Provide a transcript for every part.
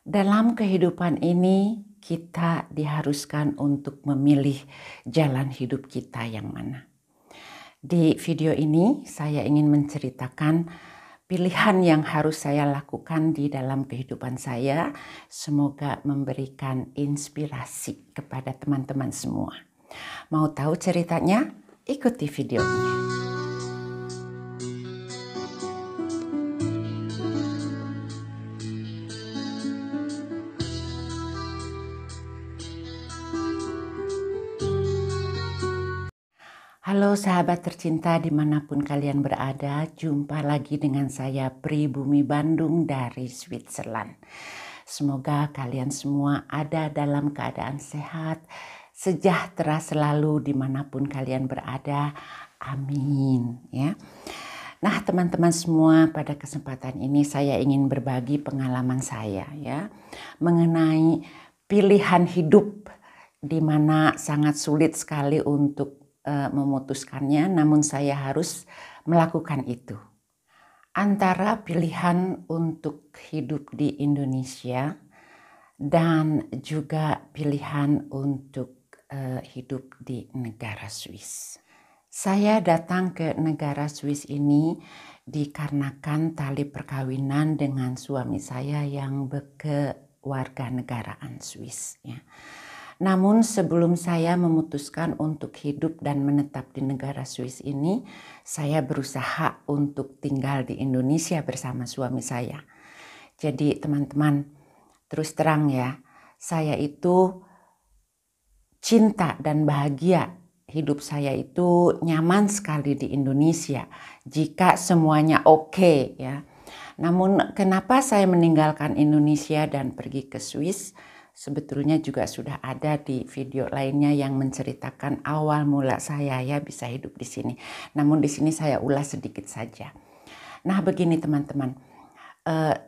Dalam kehidupan ini, kita diharuskan untuk memilih jalan hidup kita yang mana. Di video ini, saya ingin menceritakan pilihan yang harus saya lakukan di dalam kehidupan saya. Semoga memberikan inspirasi kepada teman-teman semua. Mau tahu ceritanya? Ikuti videonya. Halo sahabat tercinta dimanapun kalian berada, jumpa lagi dengan saya Pribumi Bandung dari Switzerland. Semoga kalian semua ada dalam keadaan sehat, sejahtera selalu dimanapun kalian berada. Amin ya. Nah teman-teman semua, pada kesempatan ini saya ingin berbagi pengalaman saya ya mengenai pilihan hidup di mana sangat sulit sekali untuk memutuskannya, namun saya harus melakukan itu. Antara pilihan untuk hidup di Indonesia dan juga pilihan untuk hidup di negara Swiss. Saya datang ke negara Swiss ini dikarenakan tali perkawinan dengan suami saya yang berkewarganegaraan Swiss ya. Namun sebelum saya memutuskan untuk hidup dan menetap di negara Swiss ini, saya berusaha untuk tinggal di Indonesia bersama suami saya. Jadi teman-teman, terus terang ya, saya itu cinta dan bahagia. Hidup saya itu nyaman sekali di Indonesia jika semuanya oke ya. Namun kenapa saya meninggalkan Indonesia dan pergi ke Swiss? Sebetulnya juga sudah ada di video lainnya yang menceritakan awal mula saya ya bisa hidup di sini. Namun di sini saya ulas sedikit saja. Nah begini teman-teman,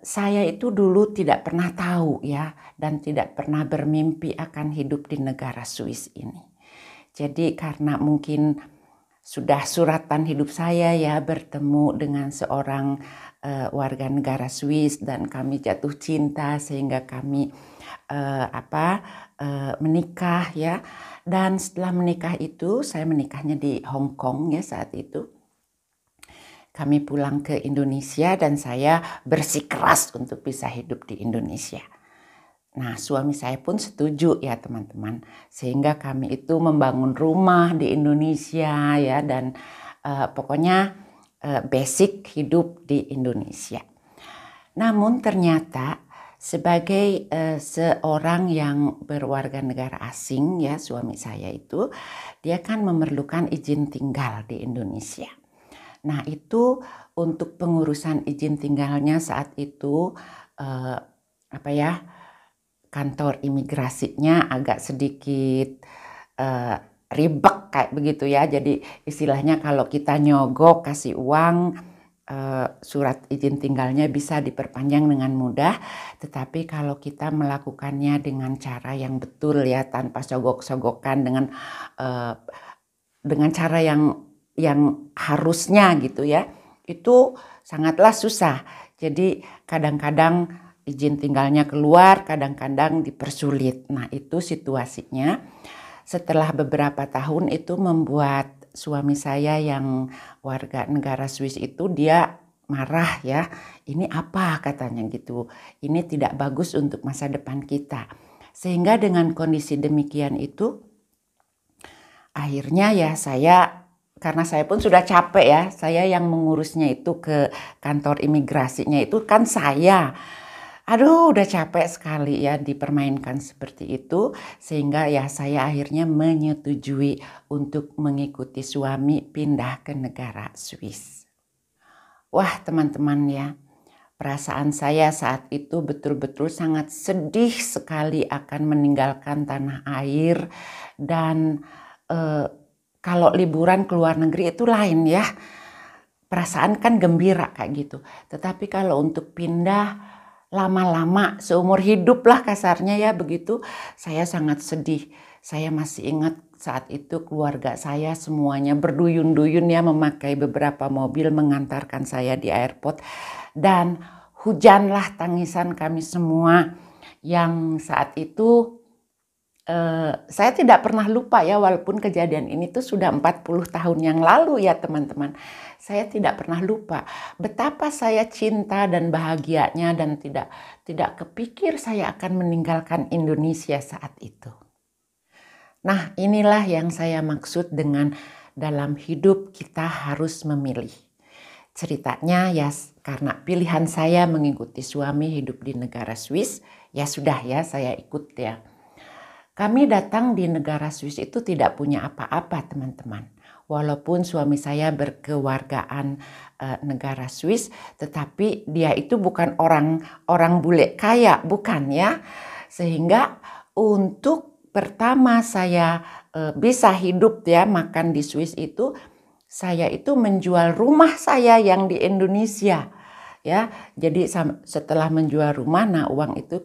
saya itu dulu tidak pernah tahu ya dan tidak pernah bermimpi akan hidup di negara Swiss ini. Jadi karena mungkin sudah suratan hidup saya ya bertemu dengan seorang warga negara Swiss dan kami jatuh cinta sehingga kami menikah ya. Dan setelah menikah itu, saya menikahnya di Hong Kong ya saat itu. Kami pulang ke Indonesia dan saya bersikeras untuk bisa hidup di Indonesia. Nah suami saya pun setuju ya teman-teman. Sehingga kami itu membangun rumah di Indonesia ya. Dan pokoknya basic hidup di Indonesia. Namun ternyata sebagai seorang yang berwarga negara asing ya suami saya itu dia kan memerlukan izin tinggal di Indonesia. Nah itu untuk pengurusan izin tinggalnya saat itu kantor imigrasinya agak sedikit ribet kayak begitu ya. Jadi istilahnya kalau kita nyogok kasih uang, surat izin tinggalnya bisa diperpanjang dengan mudah, tetapi kalau kita melakukannya dengan cara yang betul ya tanpa sogok-sogokan dengan cara yang harusnya gitu ya, itu sangatlah susah. Jadi kadang-kadang izin tinggalnya keluar, kadang-kadang dipersulit. Nah itu situasinya. Setelah beberapa tahun itu membuat suami saya yang warga negara Swiss itu dia marah ya. Ini apa katanya gitu. Ini tidak bagus untuk masa depan kita. Sehingga dengan kondisi demikian itu akhirnya ya karena saya pun sudah capek ya. Saya yang mengurusnya itu ke kantor imigrasinya itu kan saya. Aduh udah capek sekali ya dipermainkan seperti itu sehingga ya saya akhirnya menyetujui untuk mengikuti suami pindah ke negara Swiss. Wah teman-teman ya, perasaan saya saat itu betul-betul sangat sedih sekali akan meninggalkan tanah air dan kalau liburan ke luar negeri itu lain ya, perasaan kan gembira kayak gitu. Tetapi kalau untuk pindah lama-lama seumur hidup lah kasarnya ya begitu, saya sangat sedih. Saya masih ingat saat itu keluarga saya semuanya berduyun-duyun ya memakai beberapa mobil mengantarkan saya di airport. Dan hujanlah tangisan kami semua yang saat itu saya tidak pernah lupa ya, walaupun kejadian ini tuh sudah 40 tahun yang lalu ya teman-teman. Saya tidak pernah lupa betapa saya cinta dan bahagianya dan tidak kepikir saya akan meninggalkan Indonesia saat itu. Nah, inilah yang saya maksud dengan dalam hidup kita harus memilih. Ceritanya ya karena pilihan saya mengikuti suami hidup di negara Swiss, ya sudah ya saya ikut ya. Kami datang di negara Swiss itu tidak punya apa-apa teman-teman. Walaupun suami saya berkewargaan negara Swiss, tetapi dia itu bukan orang bule kaya, bukan ya. Sehingga untuk pertama saya bisa hidup ya makan di Swiss itu, saya itu menjual rumah saya yang di Indonesia ya. Jadi setelah menjual rumah, nah uang itu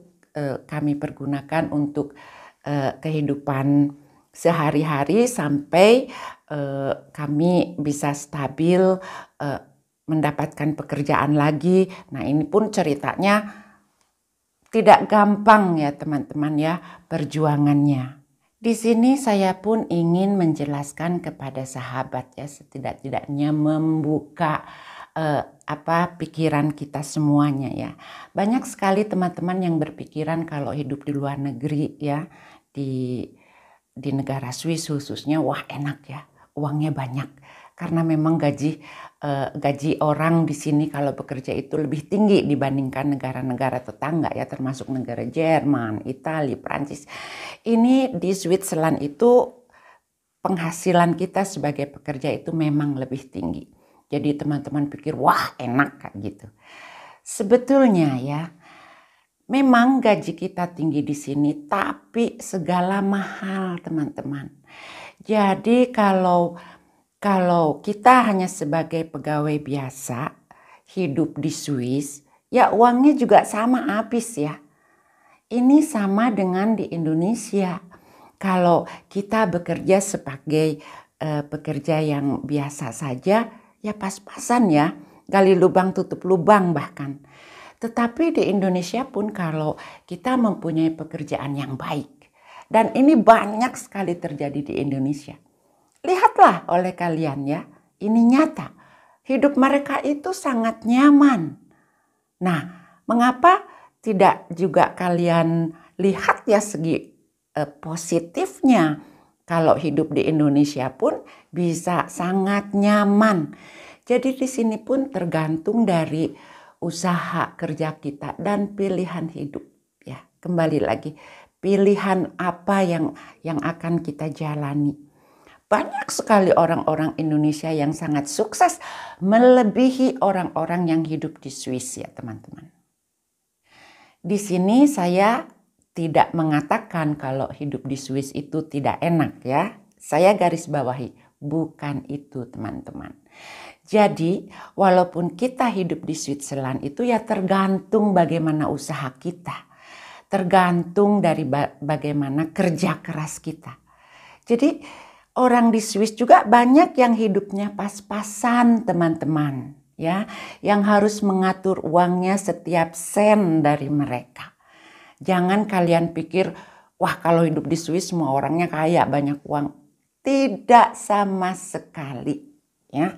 kami pergunakan untuk kehidupan sehari-hari sampai kami bisa stabil mendapatkan pekerjaan lagi. Nah, ini pun ceritanya tidak gampang ya teman-teman ya perjuangannya. Di sini saya pun ingin menjelaskan kepada sahabat ya, setidak-tidaknya membuka pikiran kita semuanya ya. Banyak sekali teman-teman yang berpikiran kalau hidup di luar negeri ya, di negara Swiss khususnya, wah enak ya, uangnya banyak. Karena memang gaji orang di sini kalau bekerja itu lebih tinggi dibandingkan negara-negara tetangga ya, termasuk negara Jerman, Italia, Prancis. Ini di Switzerland itu penghasilan kita sebagai pekerja itu memang lebih tinggi. Jadi teman-teman pikir wah enak kayak gitu. Sebetulnya ya, memang gaji kita tinggi di sini, tapi segala mahal teman-teman. Jadi kalau kita hanya sebagai pegawai biasa hidup di Swiss, ya uangnya juga sama habis ya. Ini sama dengan di Indonesia. Kalau kita bekerja sebagai pekerja yang biasa saja, ya pas-pasan ya, gali lubang tutup lubang bahkan. Tetapi di Indonesia pun kalau kita mempunyai pekerjaan yang baik, dan ini banyak sekali terjadi di Indonesia. Lihatlah oleh kalian ya, ini nyata. Hidup mereka itu sangat nyaman. Nah, mengapa tidak juga kalian lihat ya segi positifnya? Kalau hidup di Indonesia pun bisa sangat nyaman. Jadi di sini pun tergantung dari usaha kerja kita dan pilihan hidup ya. Kembali lagi, pilihan apa yang akan kita jalani. Banyak sekali orang-orang Indonesia yang sangat sukses melebihi orang-orang yang hidup di Swiss ya teman-teman. Di sini saya tidak mengatakan kalau hidup di Swiss itu tidak enak ya. Saya garis bawahi, bukan itu teman-teman. Jadi walaupun kita hidup di Switzerland itu ya tergantung bagaimana usaha kita. Tergantung dari bagaimana kerja keras kita. Jadi orang di Swiss juga banyak yang hidupnya pas-pasan teman-teman. Ya, yang harus mengatur uangnya setiap sen dari mereka. Jangan kalian pikir, wah kalau hidup di Swiss semua orangnya kaya banyak uang. Tidak sama sekali ya.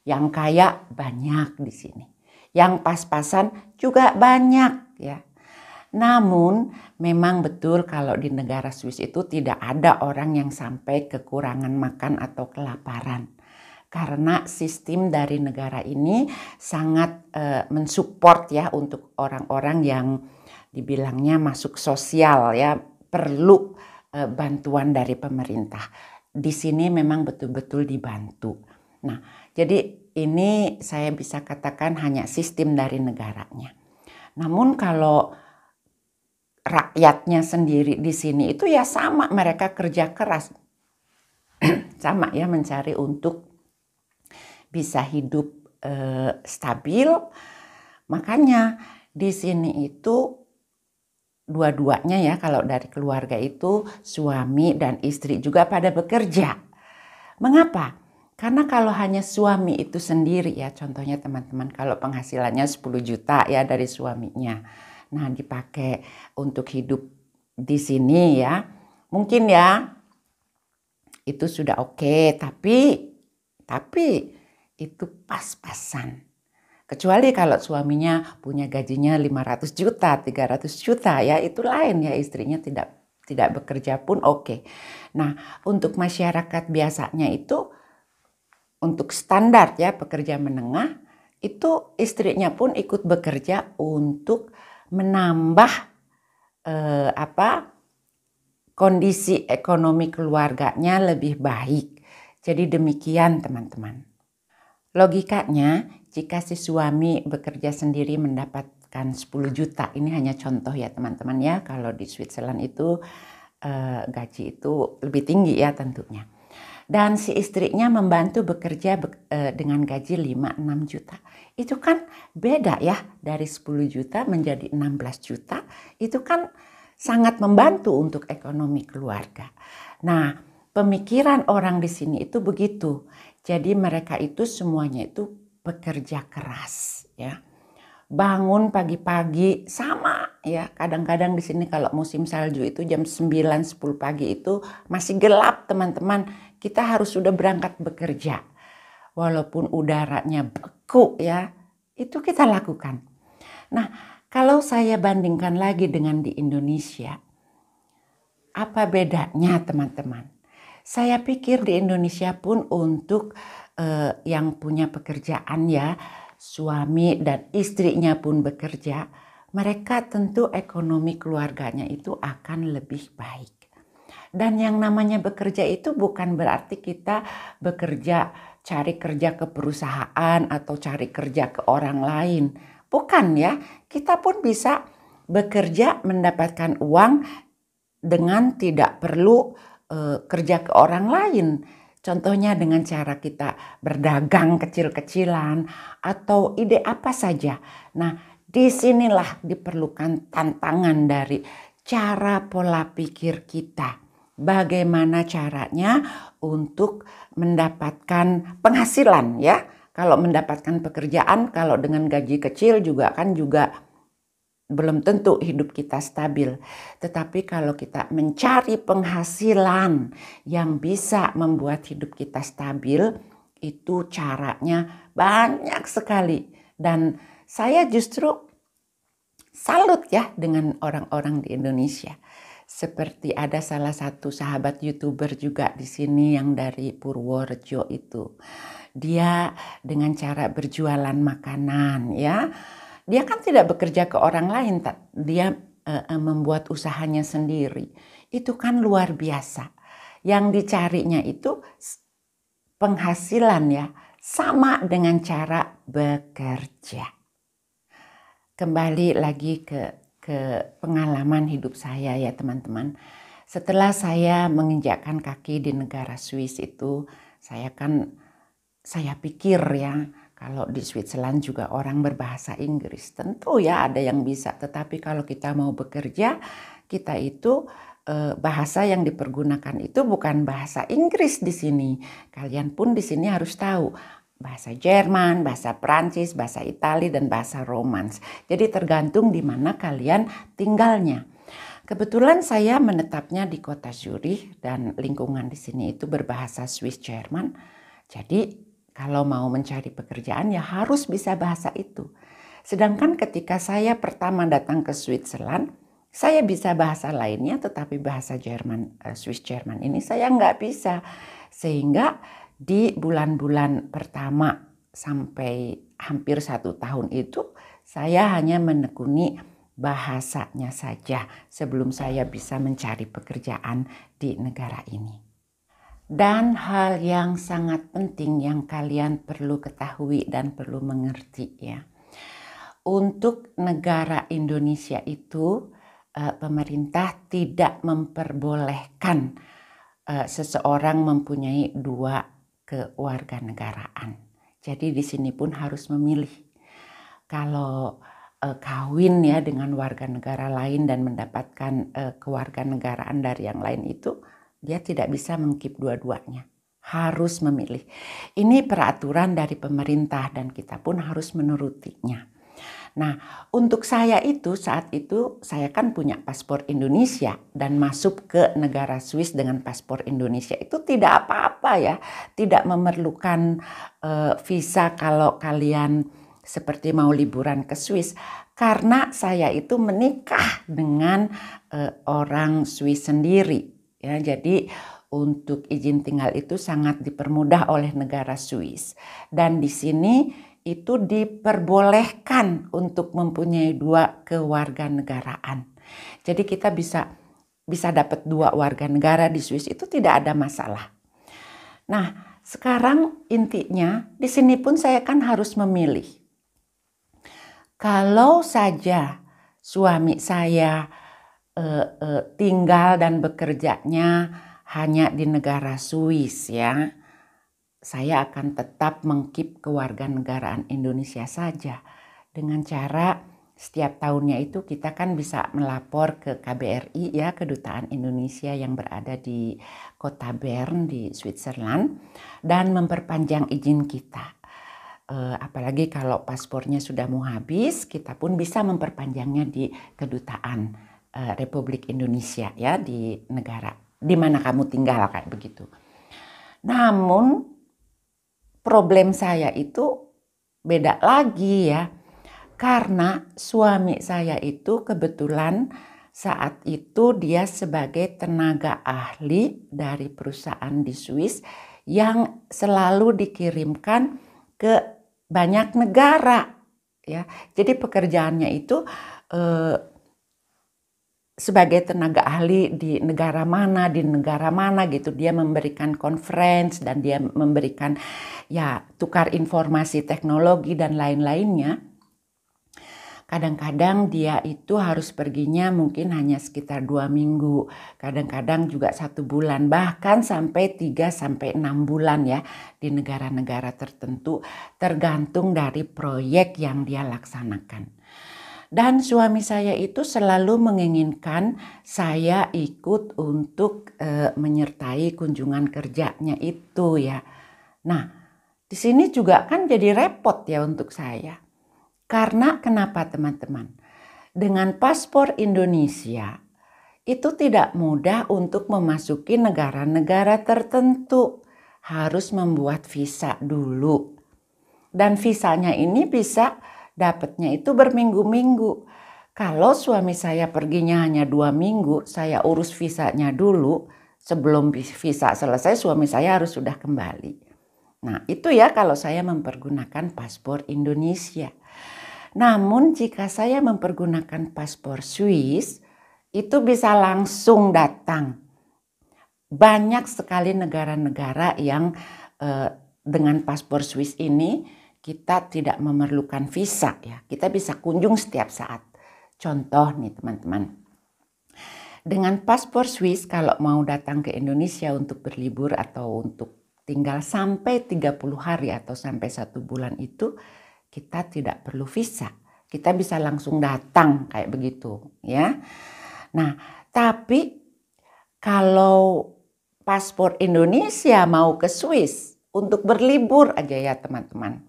Yang kaya banyak di sini. Yang pas-pasan juga banyak ya. Namun memang betul kalau di negara Swiss itu tidak ada orang yang sampai kekurangan makan atau kelaparan. Karena sistem dari negara ini sangat mensupport ya untuk orang-orang yang dibilangnya masuk sosial ya, perlu bantuan dari pemerintah. Di sini memang betul-betul dibantu. Nah, jadi ini saya bisa katakan hanya sistem dari negaranya. Namun kalau rakyatnya sendiri di sini itu ya sama, mereka kerja keras. Sama ya, mencari untuk bisa hidup stabil. Makanya di sini itu dua-duanya ya, kalau dari keluarga itu suami dan istri juga pada bekerja. Mengapa? Karena kalau hanya suami itu sendiri ya, contohnya teman-teman kalau penghasilannya 10 juta ya dari suaminya. Nah dipakai untuk hidup di sini ya, mungkin ya itu sudah oke, tapi itu pas-pasan. Kecuali kalau suaminya punya gajinya 500 juta, 300 juta ya itu lain ya, istrinya tidak bekerja pun oke. Nah untuk masyarakat biasanya itu untuk standar ya pekerja menengah itu istrinya pun ikut bekerja untuk menambah kondisi ekonomi keluarganya lebih baik. Jadi demikian teman-teman. Logikanya jika si suami bekerja sendiri mendapatkan 10 juta, ini hanya contoh ya teman-teman ya, kalau di Switzerland itu gaji itu lebih tinggi ya tentunya. Dan si istrinya membantu bekerja dengan gaji 5-6 juta. Itu kan beda ya, dari 10 juta menjadi 16 juta. Itu kan sangat membantu untuk ekonomi keluarga. Nah, pemikiran orang di sini itu begitu. Jadi mereka itu semuanya itu bekerja keras ya. Bangun pagi-pagi sama ya, kadang-kadang di sini kalau musim salju itu jam 9-10 pagi itu masih gelap teman-teman, kita harus sudah berangkat bekerja walaupun udaranya beku ya, itu kita lakukan. Nah kalau saya bandingkan lagi dengan di Indonesia, apa bedanya teman-teman? Saya pikir di Indonesia pun untuk yang punya pekerjaan ya, suami dan istrinya pun bekerja, mereka tentu ekonomi keluarganya itu akan lebih baik. Dan yang namanya bekerja itu bukan berarti kita bekerja cari kerja ke perusahaan atau cari kerja ke orang lain. Bukan ya, kita pun bisa bekerja mendapatkan uang dengan tidak perlu kerja ke orang lain. Contohnya dengan cara kita berdagang kecil-kecilan atau ide apa saja. Nah, disinilah diperlukan tantangan dari cara pola pikir kita. Bagaimana caranya untuk mendapatkan penghasilan ya. Kalau mendapatkan pekerjaan, kalau dengan gaji kecil juga kan juga belum tentu hidup kita stabil. Tetapi kalau kita mencari penghasilan yang bisa membuat hidup kita stabil, itu caranya banyak sekali. Dan saya justru salut ya dengan orang-orang di Indonesia. Seperti ada salah satu sahabat YouTuber juga di sini yang dari Purworejo itu. Dia dengan cara berjualan makanan ya. Dia kan tidak bekerja ke orang lain, dia membuat usahanya sendiri. Itu kan luar biasa. Yang dicarinya itu penghasilan ya, sama dengan cara bekerja. Kembali lagi ke pengalaman hidup saya ya teman-teman. Setelah saya menginjakkan kaki di negara Swiss itu, saya pikir ya, kalau di Switzerland juga orang berbahasa Inggris. Tentu ya ada yang bisa, tetapi kalau kita mau bekerja, kita itu bahasa yang dipergunakan itu bukan bahasa Inggris di sini. Kalian pun di sini harus tahu bahasa Jerman, bahasa Prancis, bahasa Itali, dan bahasa Romans. Jadi tergantung di mana kalian tinggalnya. Kebetulan saya menetapnya di kota Zurich dan lingkungan di sini itu berbahasa Swiss Jerman. Jadi kalau mau mencari pekerjaan ya harus bisa bahasa itu. Sedangkan ketika saya pertama datang ke Switzerland, saya bisa bahasa lainnya tetapi bahasa Jerman, Swiss Jerman ini saya nggak bisa. Sehingga di bulan-bulan pertama sampai hampir 1 tahun itu saya hanya menekuni bahasanya saja sebelum saya bisa mencari pekerjaan di negara ini. Dan hal yang sangat penting yang kalian perlu ketahui dan perlu mengerti ya. Untuk negara Indonesia itu pemerintah tidak memperbolehkan seseorang mempunyai 2 kewarganegaraan. Jadi di sini pun harus memilih. Kalau kawin ya dengan warga negara lain dan mendapatkan kewarganegaraan dari yang lain itu, dia tidak bisa mengkeep dua-duanya. harus memilih. Ini peraturan dari pemerintah dan kita pun harus menurutinya. Nah, untuk saya itu saat itu saya kan punya paspor Indonesia dan masuk ke negara Swiss dengan paspor Indonesia itu tidak apa-apa ya, tidak memerlukan visa kalau kalian seperti mau liburan ke Swiss karena saya itu menikah dengan orang Swiss sendiri ya. Jadi untuk izin tinggal itu sangat dipermudah oleh negara Swiss dan di sini itu diperbolehkan untuk mempunyai 2 kewarganegaraan. Jadi kita bisa dapat 2 warga negara di Swiss itu tidak ada masalah. Nah, sekarang intinya di sini pun saya kan harus memilih. Kalau saja suami saya tinggal dan bekerjanya hanya di negara Swiss ya, saya akan tetap mengkeep kewarganegaraan Indonesia saja dengan cara setiap tahunnya itu kita kan bisa melapor ke KBRI ya, Kedutaan Indonesia yang berada di kota Bern di Switzerland dan memperpanjang izin kita. Apalagi kalau paspornya sudah mau habis, kita pun bisa memperpanjangnya di Kedutaan Republik Indonesia ya di negara di mana kamu tinggal kayak begitu. Namun problem saya itu beda lagi ya, karena suami saya itu kebetulan saat itu dia sebagai tenaga ahli dari perusahaan di Swiss yang selalu dikirimkan ke banyak negara ya. Jadi pekerjaannya itu sebagai tenaga ahli di negara mana gitu, dia memberikan conference dan dia memberikan ya tukar informasi teknologi dan lain-lainnya. Kadang-kadang dia itu harus perginya mungkin hanya sekitar 2 minggu, kadang-kadang juga 1 bulan, bahkan sampai 3-6 bulan ya di negara-negara tertentu tergantung dari proyek yang dia laksanakan. Dan suami saya itu selalu menginginkan saya ikut untuk menyertai kunjungan kerjanya itu ya. Nah, di sini juga kan jadi repot ya untuk saya. Karena kenapa teman-teman? Dengan paspor Indonesia itu tidak mudah untuk memasuki negara-negara tertentu. Harus membuat visa dulu. Dan visanya ini bisa dapatnya itu berminggu-minggu. Kalau suami saya perginya hanya 2 minggu, saya urus visanya dulu. Sebelum visa selesai, suami saya harus sudah kembali. Nah, itu ya kalau saya mempergunakan paspor Indonesia. Namun jika saya mempergunakan paspor Swiss, itu bisa langsung datang. Banyak sekali negara-negara yang dengan paspor Swiss ini kita tidak memerlukan visa ya. Kita bisa kunjung setiap saat. Contoh nih teman-teman. Dengan paspor Swiss kalau mau datang ke Indonesia untuk berlibur atau untuk tinggal sampai 30 hari atau sampai 1 bulan itu kita tidak perlu visa. Kita bisa langsung datang kayak begitu ya. Nah, tapi kalau paspor Indonesia mau ke Swiss untuk berlibur aja ya teman-teman.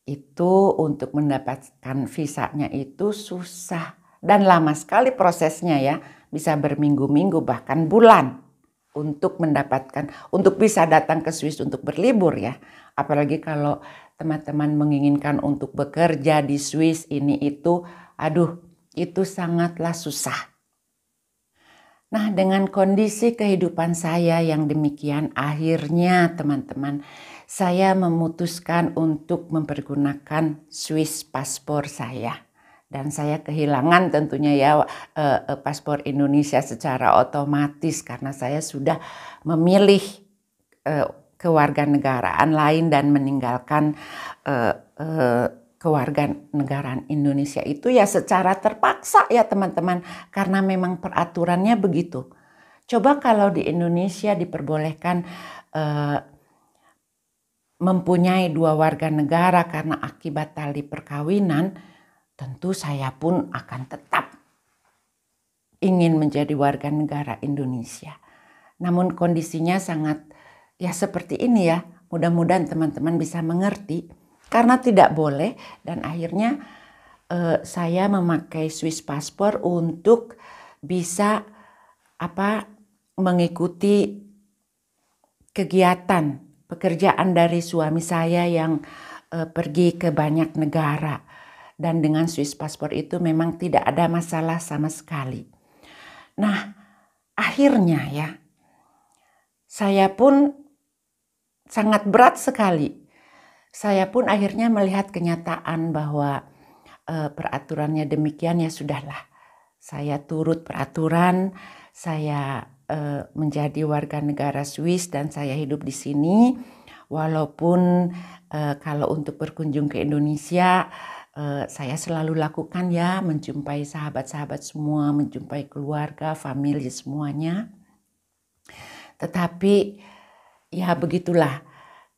Itu untuk mendapatkan visanya itu susah dan lama sekali prosesnya ya, bisa berminggu-minggu bahkan bulan untuk bisa datang ke Swiss untuk berlibur ya. Apalagi kalau teman-teman menginginkan untuk bekerja di Swiss ini itu, aduh itu sangatlah susah. Nah, dengan kondisi kehidupan saya yang demikian, akhirnya teman-teman, saya memutuskan untuk mempergunakan Swiss paspor saya. Dan saya kehilangan tentunya ya paspor Indonesia secara otomatis karena saya sudah memilih kewarganegaraan lain dan meninggalkan kewarganegaraan Indonesia itu ya secara terpaksa ya teman-teman, karena memang peraturannya begitu. Coba kalau di Indonesia diperbolehkan mempunyai 2 warga negara karena akibat tali perkawinan, tentu saya pun akan tetap ingin menjadi warga negara Indonesia. Namun kondisinya sangat ya seperti ini ya. Mudah-mudahan teman-teman bisa mengerti. Karena tidak boleh dan akhirnya saya memakai Swiss Passport untuk bisa mengikuti kegiatan pekerjaan dari suami saya yang pergi ke banyak negara. Dan dengan Swiss Passport itu memang tidak ada masalah sama sekali. Nah, akhirnya ya, saya pun sangat berat sekali. Saya pun akhirnya melihat kenyataan bahwa peraturannya demikian, ya sudahlah. Saya turut peraturan, saya menjadi warga negara Swiss dan saya hidup di sini. Walaupun kalau untuk berkunjung ke Indonesia, saya selalu lakukan ya, menjumpai sahabat-sahabat semua, menjumpai keluarga, famili semuanya. Tetapi ya begitulah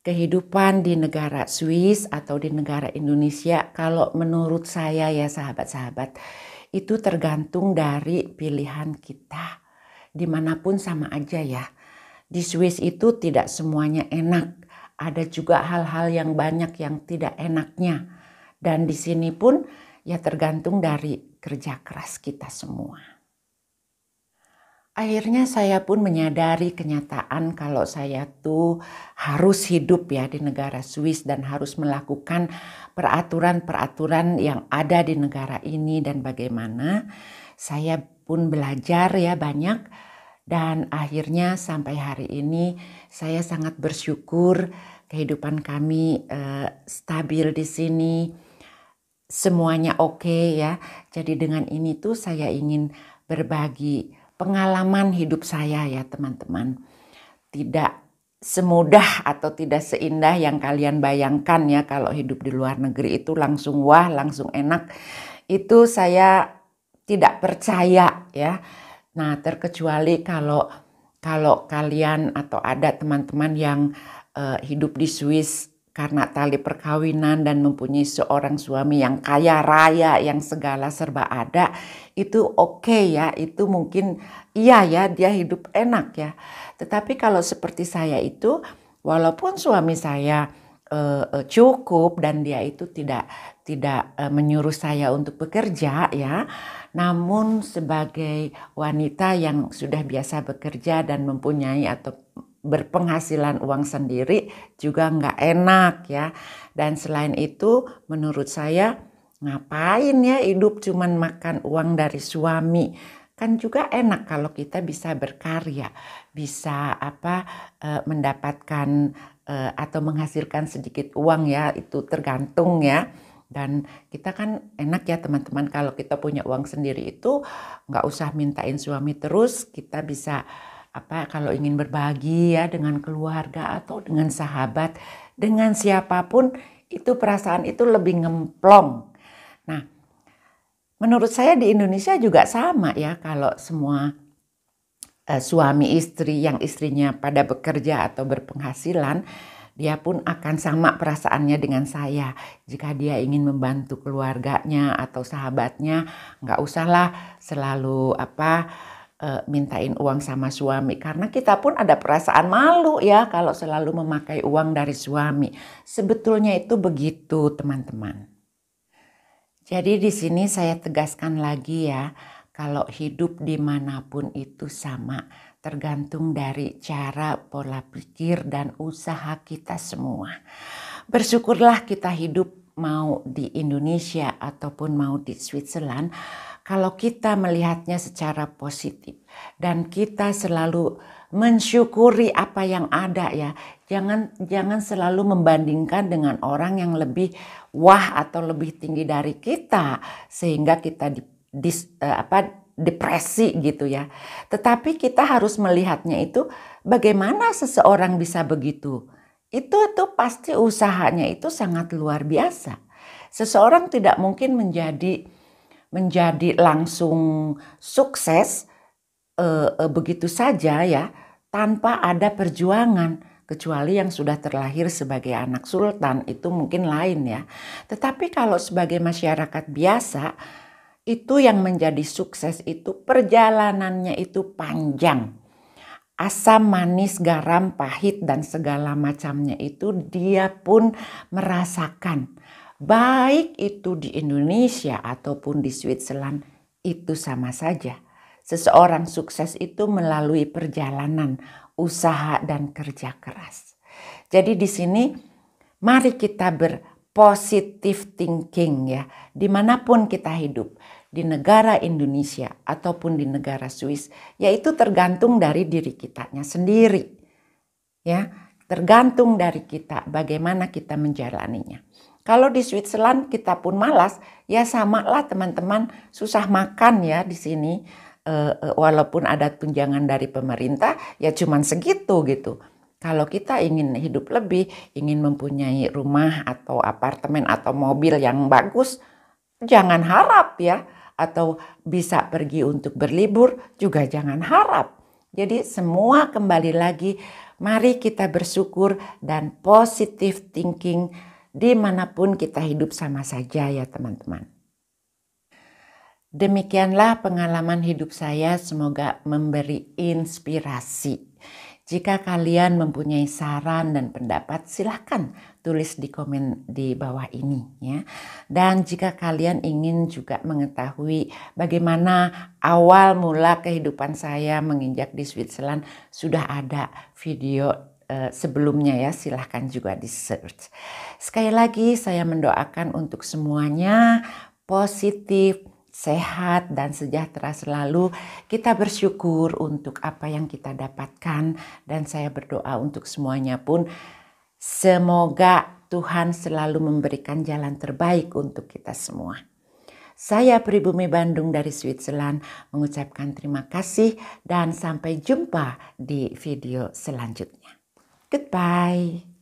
kehidupan di negara Swiss atau di negara Indonesia. Kalau menurut saya ya sahabat-sahabat, itu tergantung dari pilihan kita. Dimanapun sama aja ya. Di Swiss itu tidak semuanya enak. Ada juga hal-hal yang banyak yang tidak enaknya. Dan di sini pun ya tergantung dari kerja keras kita semua. Akhirnya saya pun menyadari kenyataan kalau saya tuh harus hidup ya di negara Swiss dan harus melakukan peraturan-peraturan yang ada di negara ini dan bagaimana. Saya pun belajar ya banyak dan akhirnya sampai hari ini saya sangat bersyukur kehidupan kami stabil di sini. Semuanya oke ya. Jadi dengan ini tuh saya ingin berbagi pengalaman hidup saya ya teman-teman. Tidak semudah atau tidak seindah yang kalian bayangkan ya kalau hidup di luar negeri itu langsung wah, langsung enak. Itu saya tidak percaya ya. Nah, terkecuali kalau kalian atau ada teman-teman yang hidup di Swiss karena tali perkawinan dan mempunyai seorang suami yang kaya raya, yang segala serba ada, itu oke ya, itu mungkin iya ya dia hidup enak ya. Tetapi kalau seperti saya itu, walaupun suami saya cukup dan dia itu tidak menyuruh saya untuk bekerja ya, namun sebagai wanita yang sudah biasa bekerja dan mempunyai atau berpenghasilan uang sendiri juga nggak enak ya. Dan selain itu menurut saya ngapain ya hidup cuman makan uang dari suami. Kan juga enak kalau kita bisa berkarya, bisa mendapatkan atau menghasilkan sedikit uang ya, itu tergantung ya. Dan kita kan enak ya teman-teman kalau kita punya uang sendiri itu nggak usah mintain suami terus, kita bisa kalau ingin berbagi ya dengan keluarga atau dengan sahabat, dengan siapapun, itu perasaan itu lebih ngemplong. Nah, menurut saya di Indonesia juga sama ya, kalau semua suami istri yang istrinya pada bekerja atau berpenghasilan, dia pun akan sama perasaannya dengan saya. Jika dia ingin membantu keluarganya atau sahabatnya, nggak usahlah selalu mintain uang sama suami, karena kita pun ada perasaan malu ya kalau selalu memakai uang dari suami. Sebetulnya itu begitu teman-teman. Jadi di sini saya tegaskan lagi ya, kalau hidup dimanapun itu sama, tergantung dari cara, pola pikir dan usaha kita semua. Bersyukurlah kita hidup mau di Indonesia ataupun mau di Switzerland, kalau kita melihatnya secara positif dan kita selalu mensyukuri apa yang ada ya. Jangan selalu membandingkan dengan orang yang lebih wah atau lebih tinggi dari kita sehingga kita depresi gitu ya. Tetapi kita harus melihatnya itu bagaimana seseorang bisa begitu. Itu pasti usahanya itu sangat luar biasa. Seseorang tidak mungkin menjadi langsung sukses begitu saja ya, tanpa ada perjuangan, kecuali yang sudah terlahir sebagai anak sultan itu mungkin lain ya. Tetapi kalau sebagai masyarakat biasa, itu yang menjadi sukses itu perjalanannya itu panjang. asam, manis, garam, pahit, dan segala macamnya itu dia pun merasakan. Baik itu di Indonesia ataupun di Switzerland, itu sama saja. Seseorang sukses itu melalui perjalanan, usaha, dan kerja keras. Jadi di sini mari kita berpositive thinking ya, dimanapun kita hidup. Di negara Indonesia ataupun di negara Swiss, yaitu tergantung dari diri kitanya sendiri. Ya, tergantung dari kita bagaimana kita menjalaninya. Kalau di Switzerland kita pun malas, ya samalah teman-teman, susah makan ya di sini. Walaupun ada tunjangan dari pemerintah, ya cuman segitu gitu. Kalau kita ingin hidup lebih, ingin mempunyai rumah atau apartemen atau mobil yang bagus, jangan harap ya. Atau bisa pergi untuk berlibur juga jangan harap. Jadi semua kembali lagi, mari kita bersyukur dan positive thinking dimanapun kita hidup sama saja ya teman-teman. Demikianlah pengalaman hidup saya, semoga memberi inspirasi. Jika kalian mempunyai saran dan pendapat, silahkan tulis di komen di bawah ini ya. Dan jika kalian ingin juga mengetahui bagaimana awal mula kehidupan saya menginjak di Switzerland, sudah ada video sebelumnya ya, silahkan juga di search. Sekali lagi saya mendoakan untuk semuanya positif, sehat dan sejahtera selalu. Kita bersyukur untuk apa yang kita dapatkan dan saya berdoa untuk semuanya pun semoga Tuhan selalu memberikan jalan terbaik untuk kita semua. Saya Pribumi Bandung dari Switzerland mengucapkan terima kasih dan sampai jumpa di video selanjutnya. Goodbye.